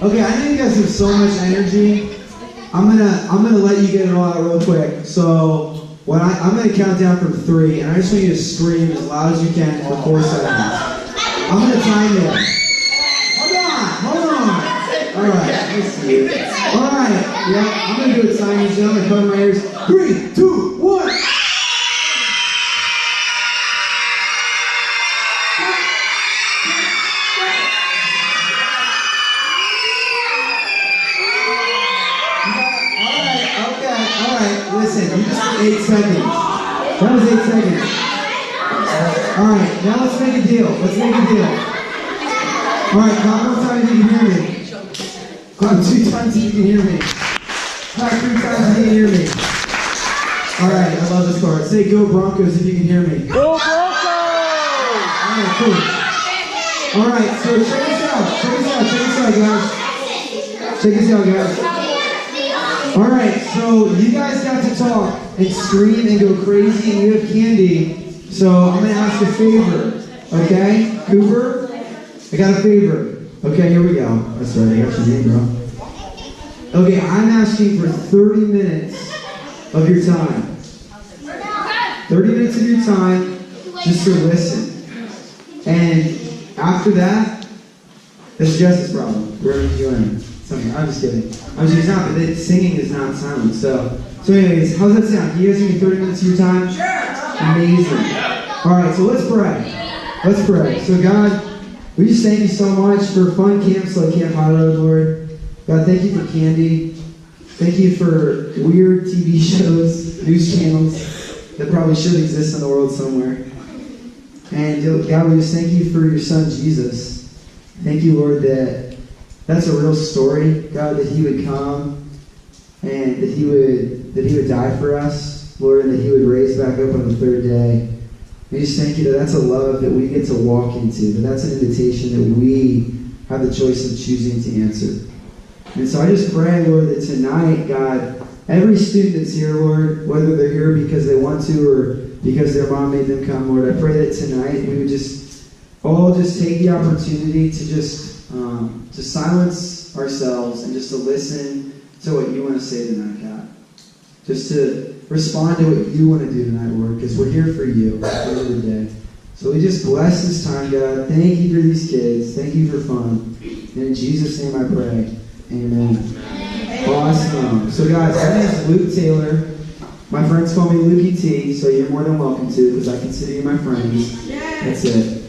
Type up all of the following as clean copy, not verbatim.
Okay, I know you guys have so much energy. I'm gonna let you get it all out real quick. So I'm gonna count down from 3, and I just want you to scream as loud as you can for 4 seconds. I'm gonna time you. Hold on. All right, let's see. All right, yeah, I'm gonna do it silently. I'm gonna cover my ears. 3, 2, 1. Listen, you just did 8 seconds. That was 8 seconds. Alright, now let's make a deal. Alright, clap 1 time if you can hear me. Clap 2 times if you can hear me. Clap 3 times if you can hear me. Alright, I love this part. Say go Broncos if you can hear me. Go Broncos! Alright, cool. Alright, so check us out, guys. Alright, so you guys got to talk and scream and go crazy, and you have candy. So I'm going to ask a favor, okay? Cooper, I got a favor. Okay, here we go. That's right, I got your name, bro. Okay, I'm asking for 30 minutes of your time. 30 minutes of your time just to listen. And after that, it's Jess's problem. We're going to join. I'm just kidding. It's not, but singing is not silent. So anyways, how's that sound? Can you guys give me 30 minutes of your time? Sure. Amazing. All right, so let's pray. So God, we just thank you so much for fun camps like Camp Highroad, Lord. God, thank you for candy. Thank you for weird TV shows, news channels that probably should exist in the world somewhere. And God, we just thank you for your son, Jesus. Thank you, Lord, that's a real story, God, that he would come and that he would die for us, Lord, and that he would raise back up on the 3rd day. We just thank you that that's a love that we get to walk into, that's an invitation that we have the choice of choosing to answer. And so I just pray, Lord, that tonight, God, every student that's here, Lord, whether they're here because they want to or because their mom made them come, Lord, I pray that tonight we would all just take the opportunity to to silence ourselves and just to listen to what you want to say tonight, God. Just to respond to what you want to do tonight, Lord, because we're here for you at the end of the day. So we just bless this time, God. Thank you for these kids. Thank you for fun. And in Jesus' name I pray. Amen. Awesome. So guys, my name is Luke Taylor. My friends call me Lukey T, so you're more than welcome to, because I consider you my friends. That's it.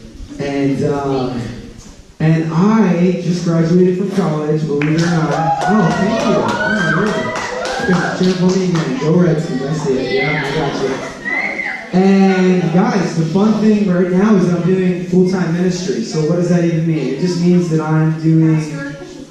And I just graduated from college, believe it or not. Oh, thank you. Oh, really? Cheer for me again. Go Redskins. I see it. Yeah, I got you. And guys, the fun thing right now is I'm doing full-time ministry. So what does that even mean? It just means that I'm doing,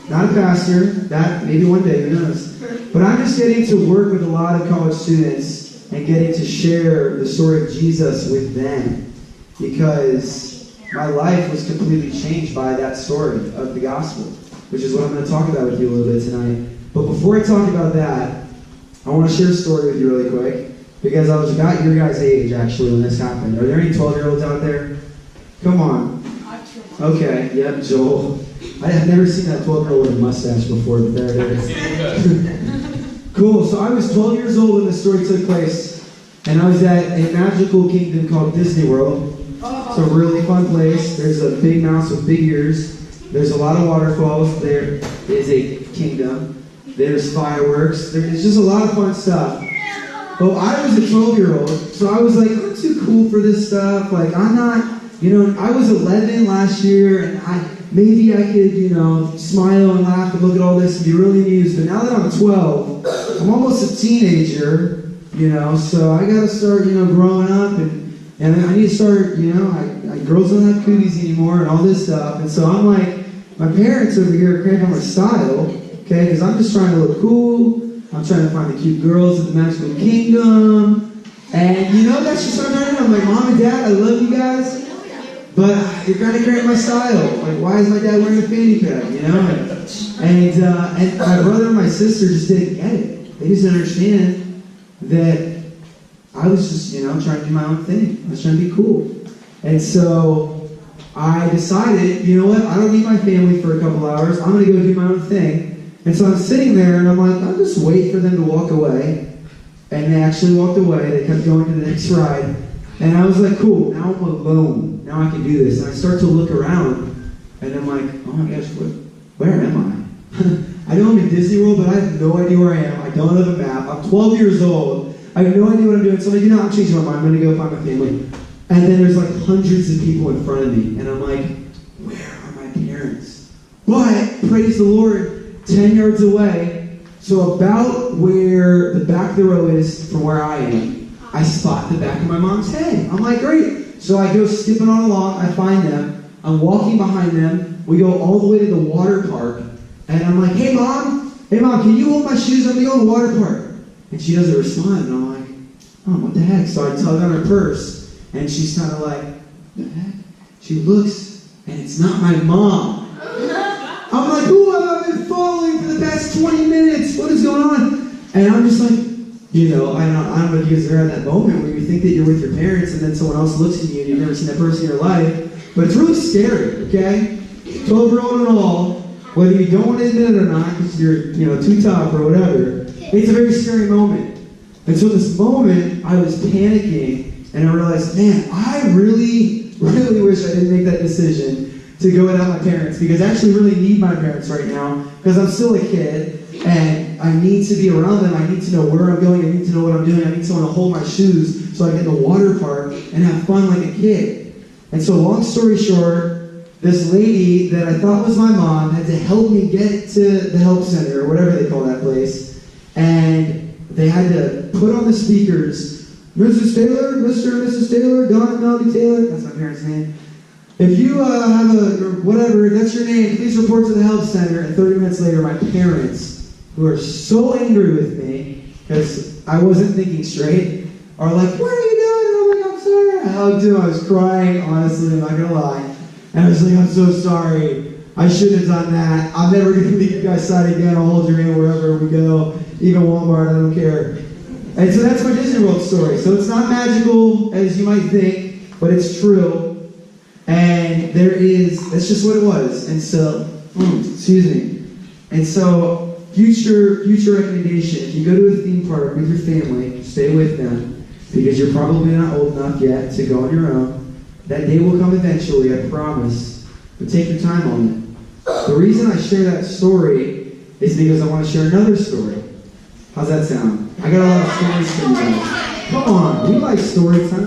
not a pastor, that maybe one day, who knows. But I'm just getting to work with a lot of college students and getting to share the story of Jesus with them. Because my life was completely changed by that story of the gospel, which is what I'm going to talk about with you a little bit tonight. But before I talk about that, I want to share a story with you really quick, because I was about your guys' age, actually, when this happened. Are there any 12-year-olds out there? Come on. Okay, yep, Joel. I have never seen that 12-year-old with a mustache before, but there it is. Cool, so I was 12 years old when this story took place, and I was at a magical kingdom called Disney World. It's a really fun place. There's a big mouse with big ears. There's a lot of waterfalls. There is a kingdom. There's fireworks. There's just a lot of fun stuff. Well, I was a 12-year-old, so I was like, I'm too cool for this stuff. Like, I'm not, I was 11 last year, and maybe I could, smile and laugh and look at all this and be really amused. But now that I'm 12, I'm almost a teenager, so I got to start, growing up and I need to start, girls don't have cooties anymore and all this stuff. And so I'm like, my parents over here are cramping my style, okay, because I'm just trying to look cool. I'm trying to find the cute girls in the magical kingdom. And, that's just what I'm trying to do. I'm like, Mom and Dad, I love you guys, but you're kind of cramping my style. Like, why is my dad wearing a fanny pack, And my brother and my sister just didn't get it. They just didn't understand that I was just, trying to do my own thing. I was trying to be cool. And so I decided, you know what, I don't need my family for a couple hours. I'm going to go do my own thing. And so I'm sitting there, and I'm like, I'll just wait for them to walk away. And they actually walked away. They kept going to the next ride. And I was like, cool, now I'm alone. Now I can do this. And I start to look around, and I'm like, oh my gosh, where am I? I know I'm in Disney World, but I have no idea where I am. I don't have a map. I'm 12 years old. I have no idea what I'm doing. So I'm like, I'm changing my mind. I'm going to go find my family. And then there's like hundreds of people in front of me. And I'm like, where are my parents? But, praise the Lord, 10 yards away, so about where the back of the row is from where I am, I spot the back of my mom's head. I'm like, great. So I go skipping on along. I find them. I'm walking behind them. We go all the way to the water park. And I'm like, hey, Mom, can you hold my shoes? I'm going to go to the water park. And she doesn't respond. And I'm like, oh, what the heck? So I tug on her purse. And she's kind of like, the heck? She looks, and it's not my mom. I'm like, oh, I've been following for the past 20 minutes. What is going on? And I'm just like, I don't know if you guys are at that moment where you think that you're with your parents and then someone else looks at you and you've never seen that person in your life. But it's really scary, okay? 12-year-old and all, whether you don't want to admit it or not because you're, too tough or whatever, it's a very scary moment. And so this moment, I was panicking. And I realized, man, I really, really wish I didn't make that decision to go without my parents because I actually really need my parents right now because I'm still a kid and I need to be around them. I need to know where I'm going. I need to know what I'm doing. I need someone to hold my shoes so I can get in the water park and have fun like a kid. And so long story short, this lady that I thought was my mom had to help me get to the help center or whatever they call that place. And they had to put on the speakers, Mrs. Taylor, Mr. and Mrs. Taylor, Don and Melody Taylor, that's my parents' name. If you have whatever, that's your name, please report to the help center. And 30 minutes later, my parents, who are so angry with me, because I wasn't thinking straight, are like, what are you doing? And I'm like, I'm sorry. I hugged him, I was crying, honestly, I'm not going to lie. And I was like, I'm so sorry. I shouldn't have done that. I'm never going to leave you guys' side again. I'll hold your hand wherever we go, even Walmart, I don't care. And so that's my Disney World story. So it's not magical as you might think, but it's true. And that's just what it was. And so, excuse me. And so, future recommendation, if you go to a theme park with your family, stay with them, because you're probably not old enough yet to go on your own. That day will come eventually, I promise. But take your time on it. The reason I share that story is because I want to share another story. How's that sound? I got a lot of stories for you guys. Come on, we like story time.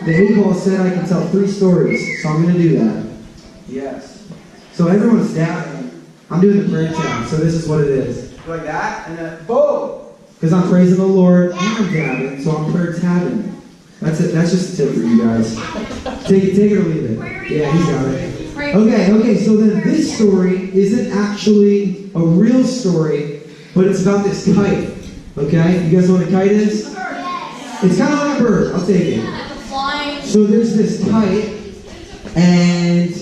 The 8-ball said I can tell 3 stories, so I'm going to do that. Yes. So everyone's dabbing. I'm doing the prayer tab, so this is what it is. Like that, and then boom! Because I'm praising the Lord, and I'm dabbing, so I'm prayer tabbing. That's it. That's just a tip for you guys. Take it or leave it. Yeah, he's got it. Okay, so then this story isn't actually a real story, but it's about this kite, okay? You guys know what a kite is? It's kind of like a bird. I'll take it. So there's this kite, and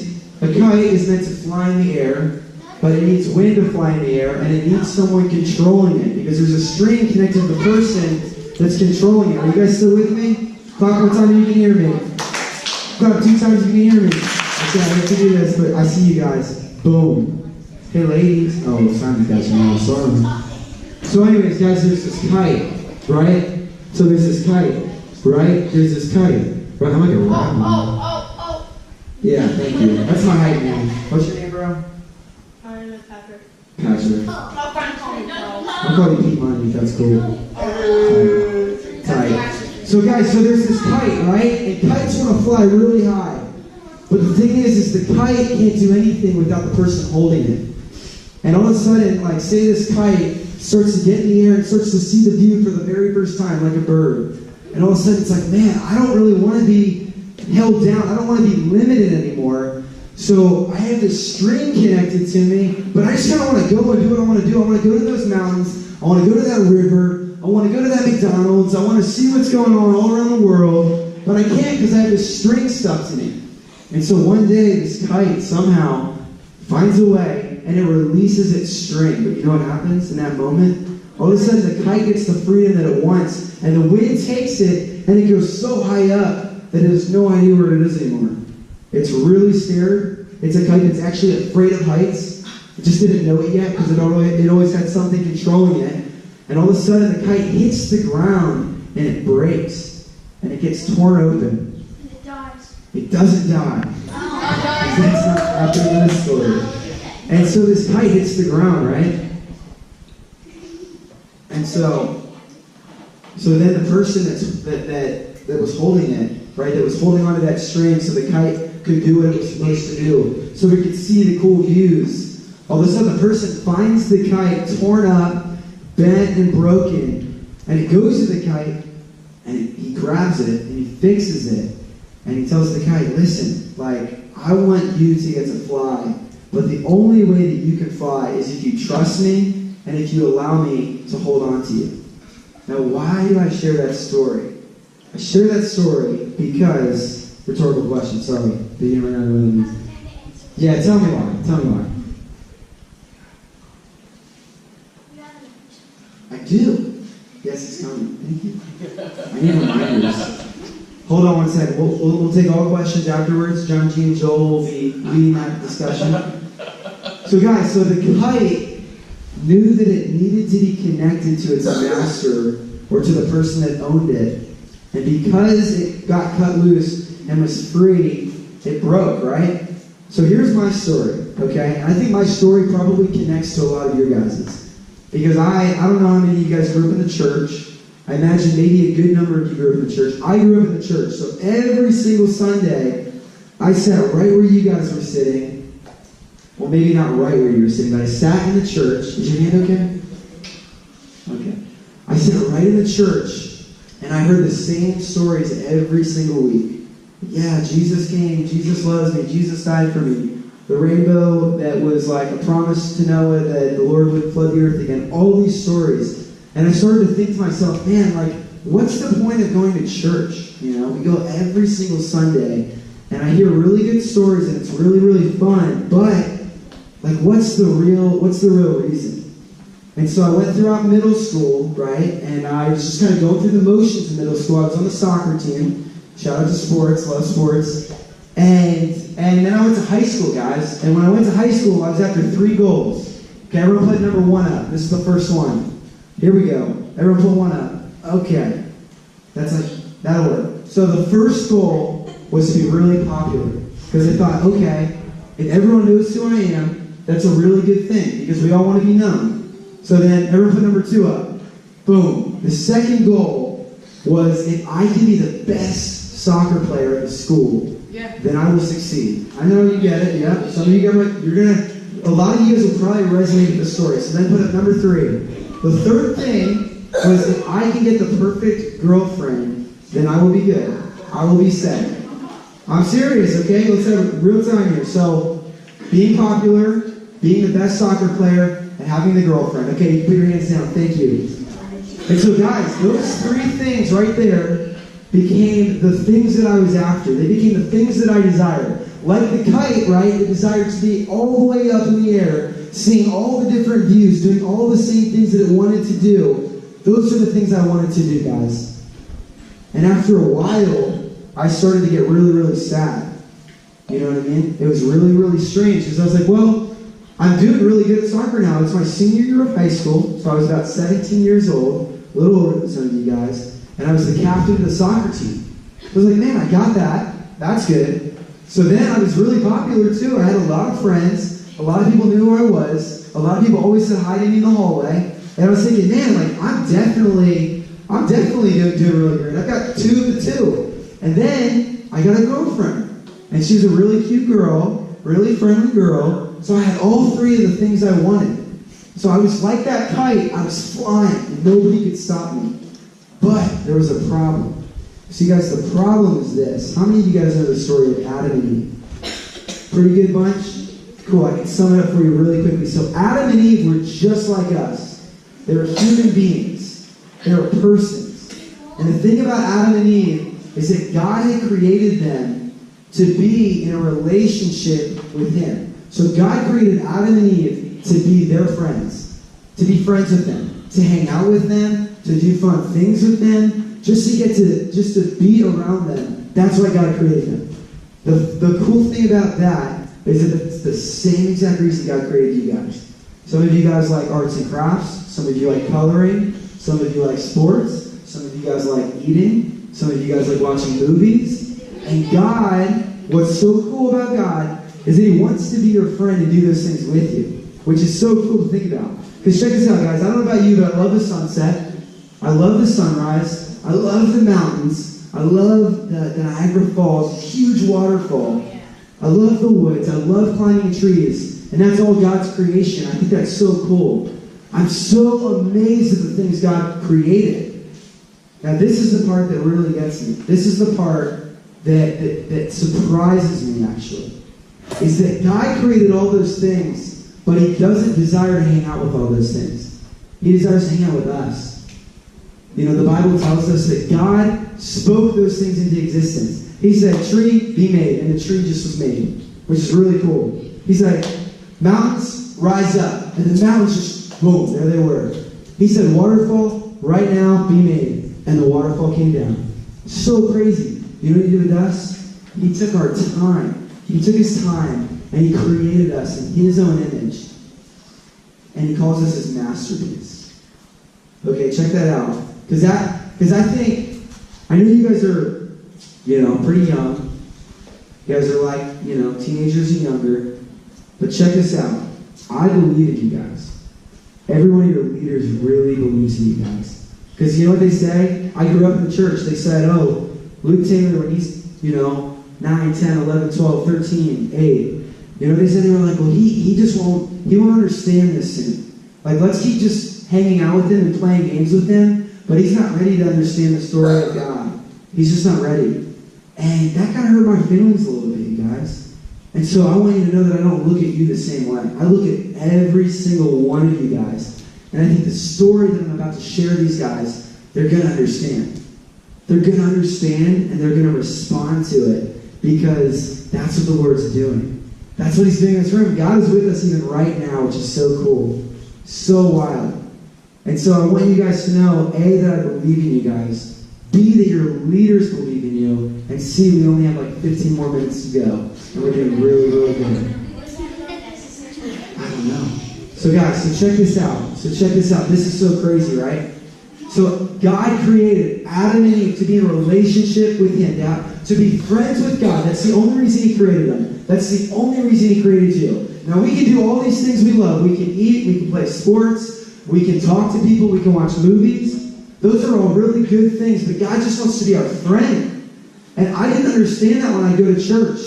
a kite is meant to fly in the air, but it needs wind to fly in the air, and it needs someone controlling it, because there's a string connected to the person that's controlling it. Are you guys still with me? Clap one time you can hear me. Clap 2 times you can hear me. Okay, I have to do this, but I see you guys. Boom. Hey ladies. Oh, Simon's got you now. Sorry. So anyways, guys, there's this kite, right? So there's this kite, right? There's this kite. Right? I'm like a rat. Yeah, thank you. That's my height name. What's your name, bro? My name is Patrick. Patrick. I'll call you Pete Money if that's cool. Tight. So guys, so there's this kite, right? And kites want to fly really high. But the thing is the kite can't do anything without the person holding it. And all of a sudden, like, say this kite starts to get in the air and starts to see the view for the very first time, like a bird. And all of a sudden, it's like, man, I don't really want to be held down. I don't want to be limited anymore. So I have this string connected to me, but I just kind of want to go and do what I want to do. I want to go to those mountains. I want to go to that river. I want to go to that McDonald's. I want to see what's going on all around the world. But I can't because I have this string stuck to me. And so one day, this kite somehow finds a way, and it releases its string. But you know what happens in that moment? All of a sudden, the kite gets the freedom that it wants, and the wind takes it, and it goes so high up that it has no idea where it is anymore. It's really scared. It's a kite that's actually afraid of heights. It just didn't know it yet because it always had something controlling it. And all of a sudden the kite hits the ground and it breaks. And it gets torn open. And it dies. It doesn't die. That's not happening in this story. And so this kite hits the ground, right? And so then the person that was holding it, right, that was holding onto that string so the kite could do what it was supposed to do, so we could see the cool views. All of a sudden the person finds the kite torn up, bent and broken, and he goes to the kite and he grabs it and he fixes it and he tells the kite, listen, like, I want you to get to fly, but the only way that you can fly is if you trust me and if you allow me to hold on to you. Now, why do I share that story? I share that story because, rhetorical question, sorry, but you didn't run out of rhythm. Yeah, tell me why. Tell me why. I do. Yes, it's coming. Thank you. I need reminders. Hold on one second. We'll take all questions afterwards. John, G, and Joel will be leading that discussion. So guys, so the kite knew that it needed to be connected to its master or to the person that owned it. And because it got cut loose and was free, it broke, right? So here's my story, okay? And I think my story probably connects to a lot of your guys's. Because I don't know how many of you guys grew up in the church. I imagine maybe a good number of you grew up in the church. I grew up in the church. So every single Sunday, I sat right where you guys were sitting. Well, maybe not right where you were sitting, but I sat in the church. Is your hand okay? Okay. I sat right in the church, and I heard the same stories every single week. Yeah, Jesus came, Jesus loves me, Jesus died for me. The rainbow that was like a promise to Noah that the Lord would flood the earth again. All these stories. And I started to think to myself, man, like, what's the point of going to church? You know, we go every single Sunday, and I hear really good stories, and it's really, really fun, but like, what's the real reason? And so I went throughout middle school, right? And I was just kind of going through the motions in middle school. I was on the soccer team. Shout out to sports, love sports. And then I went to high school, guys. And when I went to high school, I was after 3 goals. Okay, everyone put number 1 up. This is the first one. Here we go. Everyone put 1 up. Okay. That'll work. So the first goal was to be really popular. Because I thought, okay, if everyone knows who I am, that's a really good thing, because we all want to be known. So then, everyone put number 2 up. Boom. The second goal was, if I can be the best soccer player at the school, then I will succeed. I know you get it, yeah. Some of you guys, a lot of you guys will probably resonate with the story. So then put up number 3. The third thing was, if I can get the perfect girlfriend, then I will be good. I will be set. I'm serious, okay? Let's have real time here. So, being popular, being the best soccer player, and having the girlfriend. Okay, put your hands down. Thank you. And so, guys, those 3 things right there became the things that I was after. They became the things that I desired. Like the kite, right? It desired to be all the way up in the air, seeing all the different views, doing all the same things that it wanted to do. Those are the things I wanted to do, guys. And after a while, I started to get really, really sad. You know what I mean? It was really, really strange, because I was like, well, I'm doing really good at soccer now. It's my senior year of high school, so I was about 17 years old, a little older than some of you guys, and I was the captain of the soccer team. I was like, man, I got that. That's good. So then I was really popular too. I had a lot of friends. A lot of people knew who I was. A lot of people always said hi to me in the hallway. And I was thinking, man, like, I'm definitely doing really great. I got 2 of the 2. And then I got a girlfriend. And she was a really cute girl, really friendly girl. So I had all 3 of the things I wanted. So I was like that kite. I was flying, and nobody could stop me. But there was a problem. See, guys, the problem is this. How many of you guys know the story of Adam and Eve? Pretty good bunch? Cool, I can sum it up for you really quickly. So Adam and Eve were just like us. They were human beings. They were persons. And the thing about Adam and Eve is that God had created them to be in a relationship with Him. So God created Adam and Eve to be their friends, to be friends with them, to hang out with them, to do fun things with them, just to be around them. That's why God created them. The cool thing about that is that it's the same exact reason God created you guys. Some of you guys like arts and crafts. Some of you like coloring. Some of you like sports. Some of you guys like eating. Some of you guys like watching movies. And God, what's so cool about God is that He wants to be your friend and do those things with you, which is so cool to think about. Because check this out, guys. I don't know about you, but I love the sunset. I love the sunrise. I love the mountains. I love the Niagara Falls, huge waterfall. I love the woods. I love climbing trees. And that's all God's creation. I think that's so cool. I'm so amazed at the things God created. Now, this is the part that really gets me. This is the part that surprises me, actually. Is that God created all those things, but He doesn't desire to hang out with all those things. He desires to hang out with us. You know, the Bible tells us that God spoke those things into existence. He said, tree, be made, and the tree just was made, which is really cool. He's like, mountains, rise up, and the mountains just, boom, there they were. He said, waterfall, right now, be made, and the waterfall came down. So crazy. You know what He did with us? He took our time. He took His time, and He created us in His own image. And He calls us His masterpiece. Okay, check that out. Because I think, I know you guys are, pretty young. You guys are like, teenagers and younger. But check this out. I believe in you guys. Every one of your leaders really believes in you guys. Because you know what they say? I grew up in the church. They said, oh, Luke Taylor, when he's, 9, 10, 11, 12, 13, 8. They said, they were like, well, he won't understand this soon. Like, let's keep just hanging out with him and playing games with him, but he's not ready to understand the story of God. He's just not ready. And that kind of hurt my feelings a little bit, you guys. And so I want you to know that I don't look at you the same way. I look at every single one of you guys, and I think the story that I'm about to share these guys, they're going to understand. They're going to understand, and they're going to respond to it, because that's what the Lord's doing. That's what He's doing in this room. God is with us even right now, which is so cool. So wild. And so I want you guys to know, A, that I believe in you guys. B, that your leaders believe in you. And C, we only have like 15 more minutes to go. And we're doing really, really good. I don't know. So guys, check this out. This is so crazy, right? So God created Adam and Eve to be in a relationship with Him, to be friends with God. That's the only reason He created them. That's the only reason He created you. Now we can do all these things we love. We can eat, we can play sports, we can talk to people, we can watch movies. Those are all really good things, but God just wants to be our friend. And I didn't understand that when I go to church.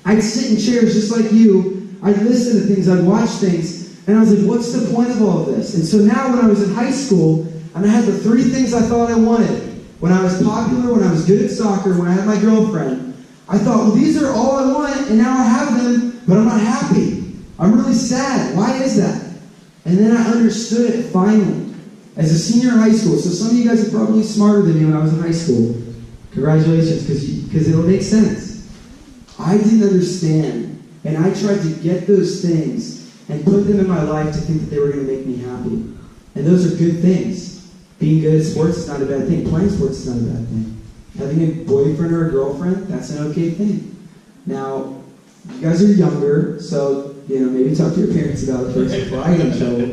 I'd sit in chairs just like you. I'd listen to things, I'd watch things, and I was like, what's the point of all of this? And so now when I was in high school, and I had the 3 things I thought I wanted. When I was popular, when I was good at soccer, when I had my girlfriend, I thought, well, these are all I want, and now I have them, but I'm not happy. I'm really sad. Why is that? And then I understood it finally. As a senior in high school, so some of you guys are probably smarter than me when I was in high school. Congratulations, because it'll make sense. I didn't understand, and I tried to get those things and put them in my life to think that they were going to make me happy. And those are good things. Being good at sports is not a bad thing. Playing sports is not a bad thing. Having a boyfriend or a girlfriend, that's an okay thing. Now, you guys are younger, so, maybe talk to your parents about it first before I get in trouble.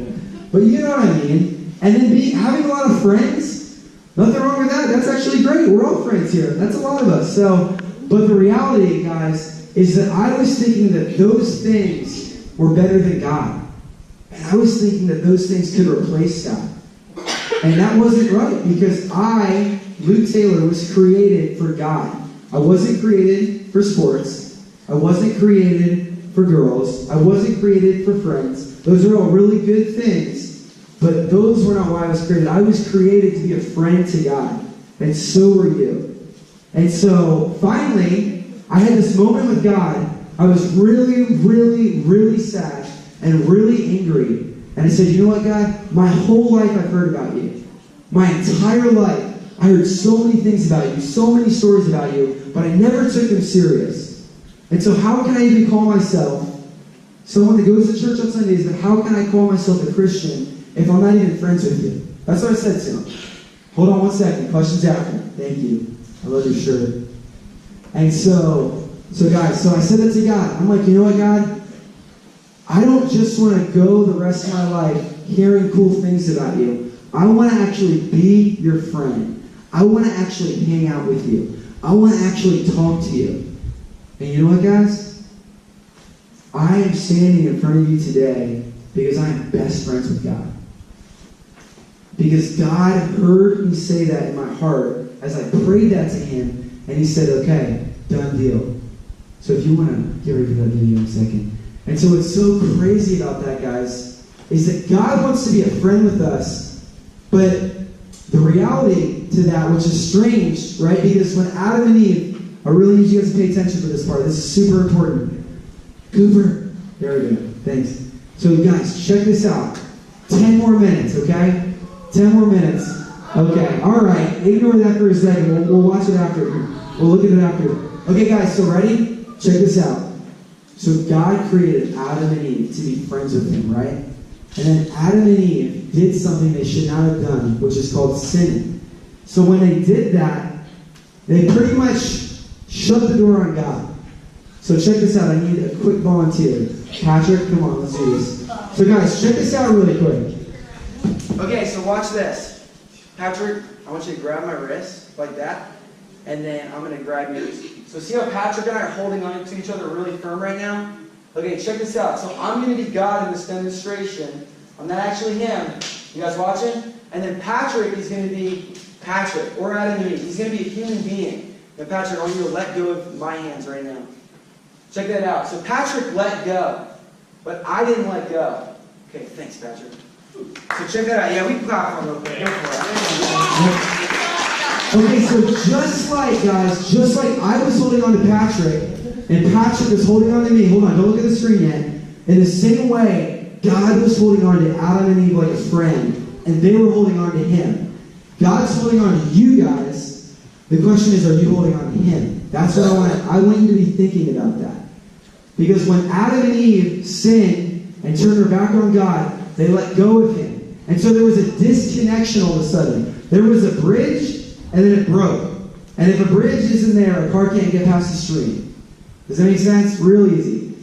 But you know what I mean. And then having a lot of friends, nothing wrong with that. That's actually great. We're all friends here. That's a lot of us. But the reality, guys, is that I was thinking that those things were better than God. And I was thinking that those things could replace God. And that wasn't right, because I, Luke Taylor, was created for God. I wasn't created for sports. I wasn't created for girls. I wasn't created for friends. Those are all really good things, but those were not why I was created. I was created to be a friend to God, and so were you. And so, finally, I had this moment with God. I was really, really, really sad and really angry. And I said, you know what, God? My whole life I've heard about you. My entire life, I heard so many things about you, so many stories about you, but I never took them serious. And so how can I even call myself someone that goes to church on Sundays, but how can I call myself a Christian if I'm not even friends with you? That's what I said to him. Hold on one second. Questions after. Thank you. I love your shirt. And so So guys, so I said that to God. I'm like, you know what, God? I don't just want to go the rest of my life hearing cool things about you. I want to actually be your friend. I want to actually hang out with you. I want to actually talk to you. And you know what, guys? I am standing in front of you today because I am best friends with God. Because God heard me say that in my heart as I prayed that to him, and he said, okay, done deal. So if you want to get ready for that video in a second. And so what's so crazy about that, guys, is that God wants to be a friend with us, but the reality to that, which is strange, right? Because when Adam and Eve, I really need you guys to pay attention for this part. This is super important. Cooper, there we go. Thanks. So guys, check this out. 10 more minutes, okay? 10 more minutes. Okay, all right. Ignore that for a second. We'll watch it after. We'll look at it after. Okay, guys, so ready? Check this out. So God created Adam and Eve to be friends with him, right? And then Adam and Eve did something they should not have done, which is called sinning. So when they did that, they pretty much shut the door on God. So check this out. I need a quick volunteer. Patrick, come on, let's do this. So guys, check this out really quick. Okay, so watch this. Patrick, I want you to grab my wrist like that, and then I'm going to grab yours. So see how Patrick and I are holding on to each other really firm right now? Okay, check this out. So I'm going to be God in this demonstration. I'm not actually him. You guys watching? And then Patrick is going to be Patrick, or Adam and Eve. He's going to be a human being. Now Patrick, I want you to let go of my hands right now. Check that out. So Patrick let go, but I didn't let go. Okay, thanks, Patrick. So check that out. Yeah, we can clap for him real quick. Go for it. Okay, so just like I was holding on to Patrick, and Patrick was holding on to me. Hold on, don't look at the screen yet. In the same way, God was holding on to Adam and Eve like a friend, and they were holding on to him. God's holding on to you guys. The question is, are you holding on to him? That's what I want you to be thinking about that. Because when Adam and Eve sinned and turned their back on God, they let go of him. And so there was a disconnection all of a sudden. There was a bridge, and then it broke. And if a bridge isn't there, a car can't get past the street. Does that make sense? Real easy.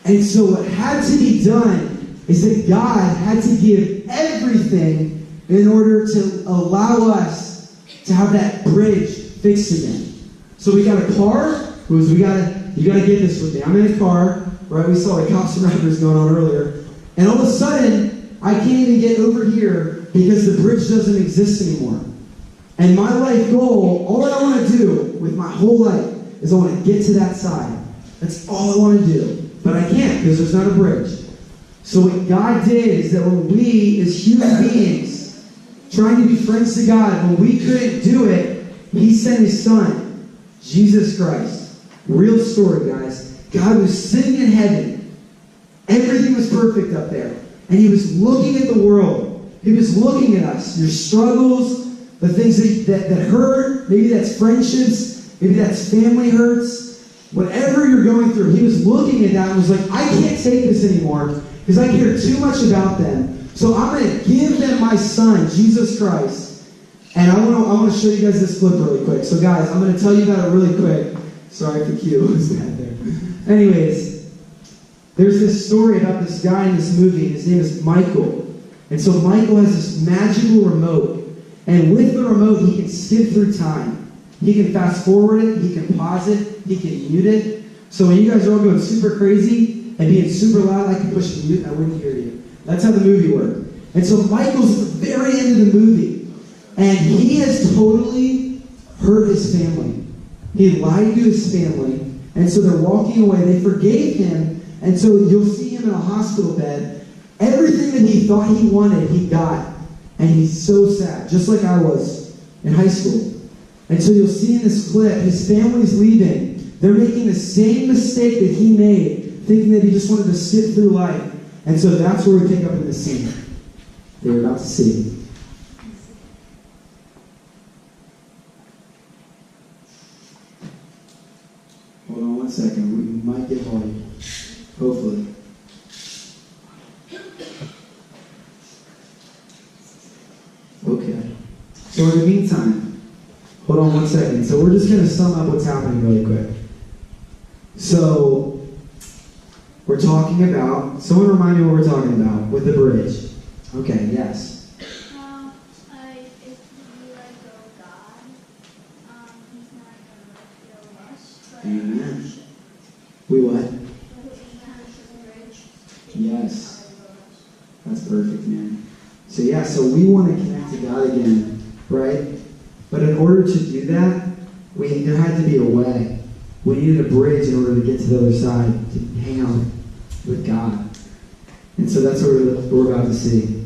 And so what had to be done is that God had to give everything in order to allow us to have that bridge fixed again. So we got a car. You got to get this with me. I'm in a car, right? We saw the cops and robbers going on earlier. And all of a sudden, I can't even get over here because the bridge doesn't exist anymore. And my life goal, all I want to do with my whole life is I want to get to that side. That's all I want to do. But I can't because there's not a bridge. So what God did is that when we, as human beings, trying to be friends to God, when we couldn't do it, he sent his son, Jesus Christ. Real story, guys. God was sitting in heaven. Everything was perfect up there. And he was looking at the world. He was looking at us. Your struggles, the things that hurt. Maybe that's friendships. Maybe that's family hurts. Whatever you're going through, he was looking at that and was like, I can't take this anymore because I care too much about them. So I'm going to give them my son, Jesus Christ. And I want to show you guys this clip really quick. So guys, I'm going to tell you about it really quick. Sorry if the cue was bad there. Anyways, there's this story about this guy in this movie. His name is Michael. And so Michael has this magical remote. And with the remote, he can skip through time. He can fast forward it. He can pause it. He can mute it. So when you guys are all going super crazy and being super loud, I can push mute and I wouldn't hear you. That's how the movie worked. And so Michael's at the very end of the movie. And he has totally hurt his family. He lied to his family. And so they're walking away. They forgave him. And so you'll see him in a hospital bed. Everything that he thought he wanted, he got. And he's so sad, just like I was in high school. And so you'll see in this clip, his family's leaving. They're making the same mistake that he made, thinking that he just wanted to skip through life. And so that's where we pick up in the scene. They're about to see. Hold on one second. We might get volume. Hopefully. Okay. So in the meantime, hold on one second. So we're just going to sum up what's happening really quick. So, we're talking about, someone remind me what we're talking about with the bridge. Okay, yes. Like, if you let go of God, He's not going to let go of us. But Amen. We what? bridge. Yes. That's perfect, man. So yeah, so we want to connect to God again, right? But in order to do that, there had to be a way. We needed a bridge in order to get to the other side, to hang out with God. And so that's what we're about to see.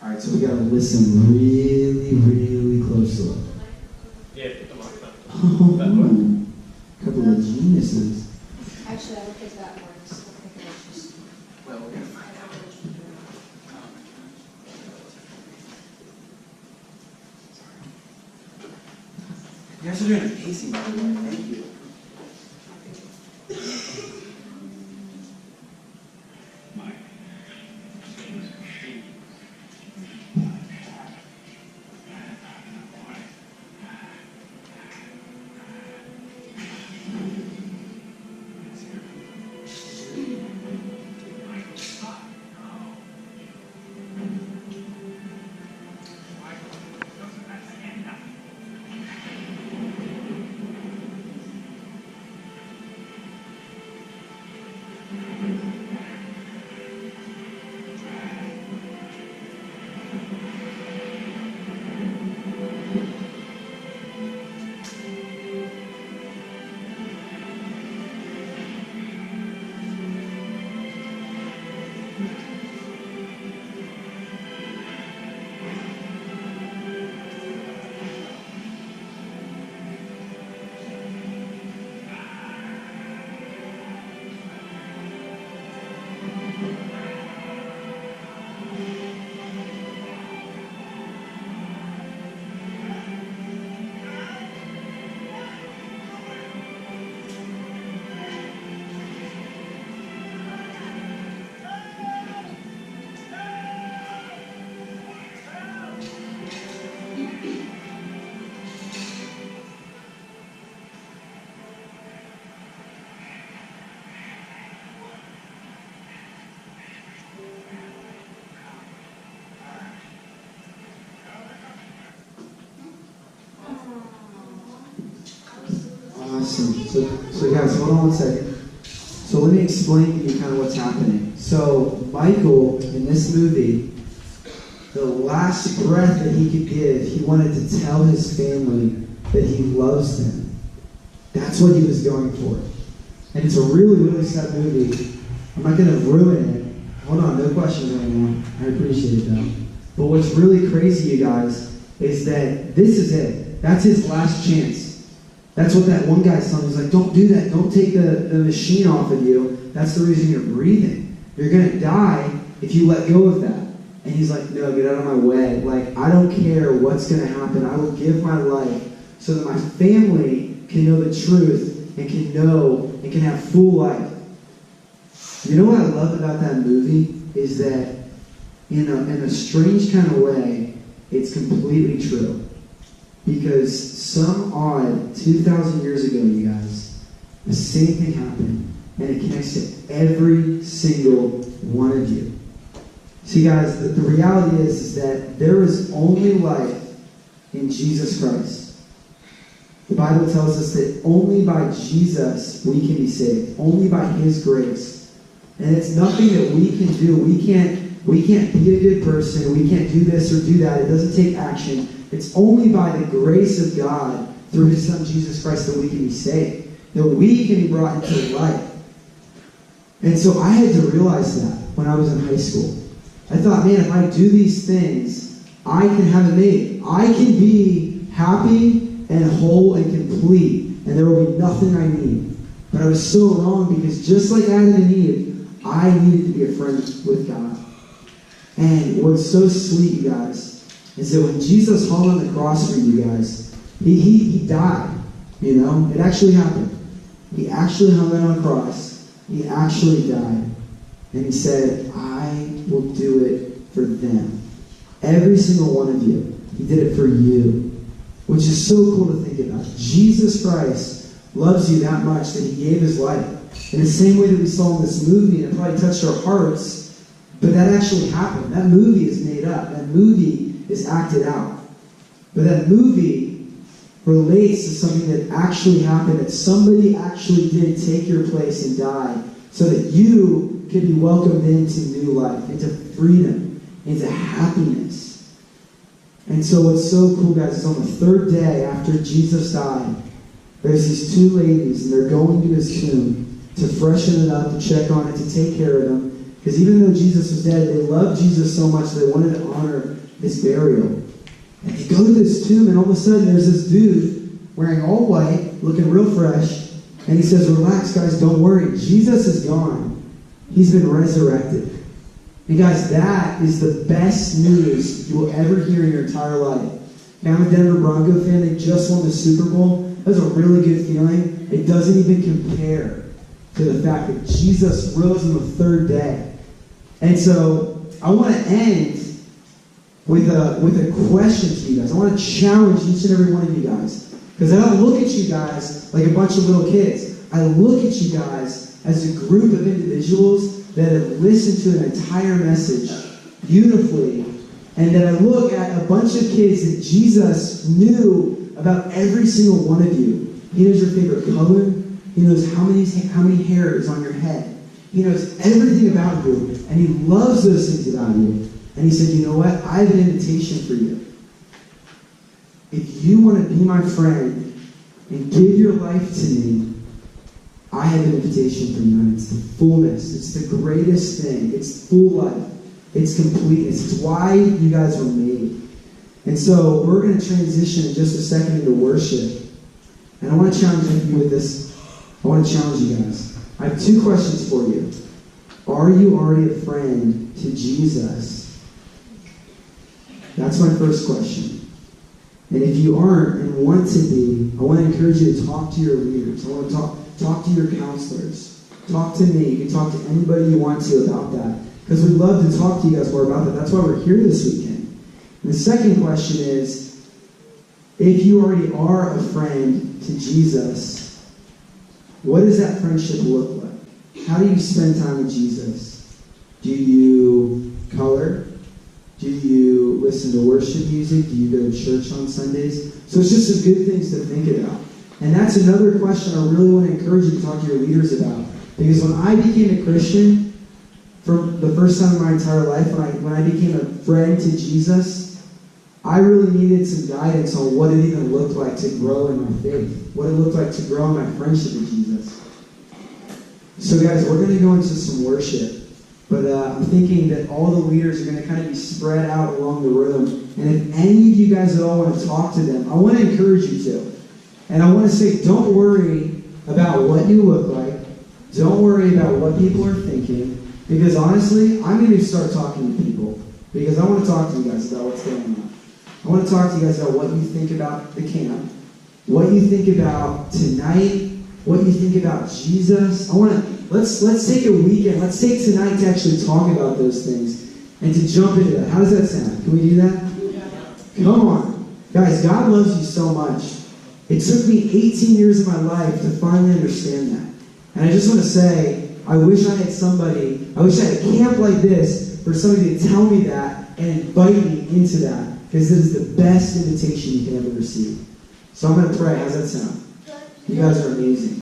Alright, so we gotta listen really, really closely. Yeah, put the mic up. Oh, a couple of geniuses. Actually, I don't think that works. I think it was just. Well, we're gonna find out. You guys are doing amazing, by the way. Thank you. Awesome. So guys, hold on one second. So let me explain to you kind of what's happening. So Michael, in this movie, the last breath that he could give, he wanted to tell his family that he loves them. That's what he was going for. And it's a really, really sad movie. I'm not going to ruin it. Hold on, no questions anymore. I appreciate it though. But what's really crazy, you guys, is that this is it. That's his last chance. That's what that one guy's telling me. He's like, don't do that. Don't take the machine off of you. That's the reason you're breathing. You're going to die if you let go of that. And he's like, no, get out of my way. Like, I don't care what's going to happen. I will give my life so that my family can know the truth and can know and can have full life. You know what I love about that movie is that in a strange kind of way, it's completely true. Because some odd 2,000 years ago, you guys, the same thing happened. And it connects to every single one of you. See, guys, the reality is that there is only life in Jesus Christ. The Bible tells us that only by Jesus we can be saved. Only by His grace. And it's nothing that we can do. We can't be a good person. We can't do this or do that. It doesn't take action. It's only by the grace of God through His Son Jesus Christ that we can be saved. That we can be brought into life. And so I had to realize that when I was in high school. I thought, man, if I do these things, I can have it made. I can be happy and whole and complete. And there will be nothing I need. But I was so wrong because just like Adam and Eve, I needed to be a friend with God. And what's so sweet, you guys, is that when Jesus hung on the cross for you guys, he died. You know, it actually happened. He actually hung on a cross. He actually died. And he said, I will do it for them. Every single one of you. He did it for you. Which is so cool to think about. Jesus Christ loves you that much that he gave his life. In the same way that we saw in this movie, and it probably touched our hearts, but that actually happened. That movie is made up. That movie is acted out. But that movie relates to something that actually happened, that somebody actually did take your place and die so that you could be welcomed into new life, into freedom, into happiness. And so what's so cool, guys, is on the third day after Jesus died, there's these two ladies, and they're going to his tomb to freshen it up, to check on it, to take care of him. Because even though Jesus was dead, they loved Jesus so much they wanted to honor his burial. And they go to this tomb, and all of a sudden there's this dude wearing all white, looking real fresh, and he says, relax, guys, don't worry. Jesus is gone. He's been resurrected. And guys, that is the best news you will ever hear in your entire life. Now, I'm a Denver Bronco fan. They just won the Super Bowl. That was a really good feeling. It doesn't even compare to the fact that Jesus rose on the third day. And so I want to end with a question to you guys. I want to challenge each and every one of you guys. Because I don't look at you guys like a bunch of little kids. I look at you guys as a group of individuals that have listened to an entire message beautifully, and that I look at a bunch of kids that Jesus knew about every single one of you. He knows your favorite color. He knows how many hairs on your head. He knows everything about you, and he loves those things about you. And he said, you know what? I have an invitation for you. If you want to be my friend and give your life to me, I have an invitation for you, and it's the fullness. It's the greatest thing. It's full life. It's completeness. It's why you guys were made. And so we're going to transition in just a second into worship. And I want to challenge you with this. I want to challenge you guys. I have two questions for you. Are you already a friend to Jesus? That's my first question. And if you aren't and want to be, I want to encourage you to talk to your leaders. I want to talk to your counselors. Talk to me. You can talk to anybody you want to about that. Because we'd love to talk to you guys more about that. That's why we're here this weekend. And the second question is, if you already are a friend to Jesus, what does that friendship look like? How do you spend time with Jesus? Do you color? Do you listen to worship music? Do you go to church on Sundays? So it's just some good things to think about. And that's another question I really want to encourage you to talk to your leaders about. Because when I became a Christian, for the first time in my entire life, when I became a friend to Jesus, I really needed some guidance on what it even looked like to grow in my faith. What it looked like to grow in my friendship with Jesus. So guys, we're going to go into some worship. But I'm thinking that all the leaders are going to kind of be spread out along the room. And if any of you guys at all want to talk to them, I want to encourage you to. And I want to say, don't worry about what you look like. Don't worry about what people are thinking. Because honestly, I'm going to start talking to people. Because I want to talk to you guys about what's going on. I want to talk to you guys about what you think about the camp. What you think about tonight. What you think about Jesus. Let's take a weekend. Let's take tonight to actually talk about those things. And to jump into that. How does that sound? Can we do that? Yeah. Come on. Guys, God loves you so much. It took me 18 years of my life to finally understand that. And I just want to say, I wish I had a camp like this for somebody to tell me that and invite me into that. Because this is the best invitation you can ever receive. So I'm going to pray. How's that sound? You guys are amazing.